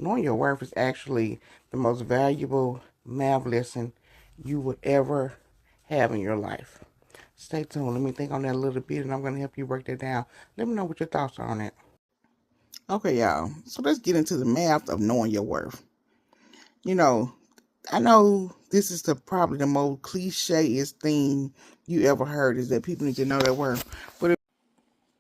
Knowing your worth is actually the most valuable math lesson you would ever have in your life. Stay tuned. Let me think on that a little bit, and I'm going to help you break that down. Let me know what your thoughts are on it. Okay, y'all. So let's get into the math of knowing your worth. You know, I know this is probably the most clichéest thing you ever heard is that people need to know their worth. But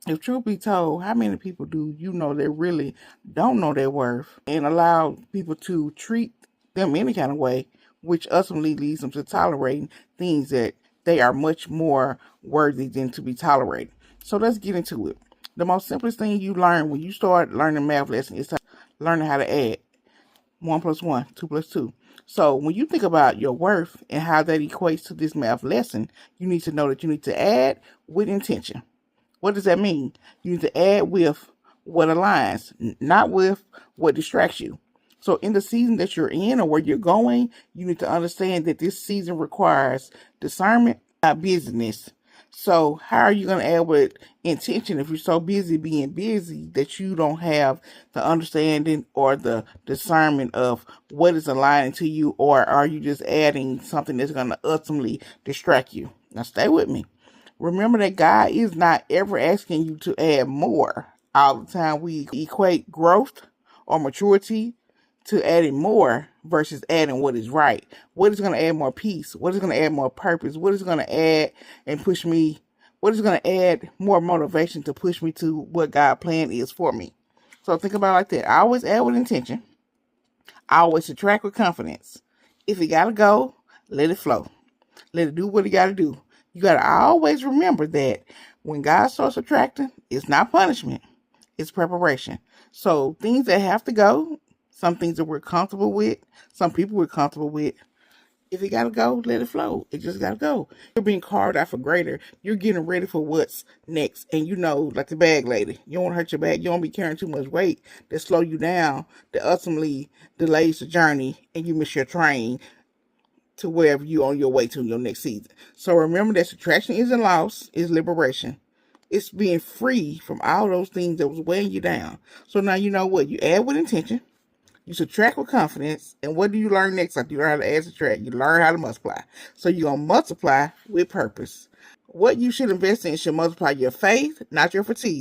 if truth be told, how many people do you know that really don't know their worth and allow people to treat them any kind of way, which ultimately leads them to tolerating things that they are much more worthy than to be tolerated? So let's get into it. The most simplest thing you learn when you start learning math lesson is learning how to add. 1 plus 1, 2 plus 2. So when you think about your worth and how that equates to this math lesson, you need to know that you need to add with intention. What does that mean? You need to add with what aligns, not with what distracts you. So in the season that you're in or where you're going, you need to understand that this season requires discernment, not busyness. So how are you going to add with intention if you're so busy being busy that you don't have the understanding or the discernment of what is aligning to you, or are you just adding something that's going to ultimately distract you? Now stay with me. Remember that God is not ever asking you to add more. All the time we equate growth or maturity to adding more versus adding what is right. What is going to add more peace? What is going to add more purpose? What is going to add and push me? What is going to add more motivation to push me to what God's plan is for me? So think about it like that. I always add with intention. I always subtract with confidence. If it got to go, let it flow. Let it do what it got to do. You got to always remember that when God starts subtracting, it's not punishment. It's preparation. So things that have to go, some things that we're comfortable with, some people we're comfortable with, if it got to go, let it flow. It just got to go. You're being carved out for greater. You're getting ready for what's next. And you know, like the bag lady, you don't want to hurt your bag. You don't be carrying too much weight that slow you down, that ultimately delays the journey and you miss your train to wherever you on your way to your next season. So remember that subtraction isn't loss, it's liberation. It's being free from all those things that was weighing you down. So now you know what? You add with intention, you subtract with confidence, and what do you learn next? Like you learn how to add, subtract, you learn how to multiply. So you're gonna multiply with purpose. What you should invest in should multiply your faith, not your fatigue.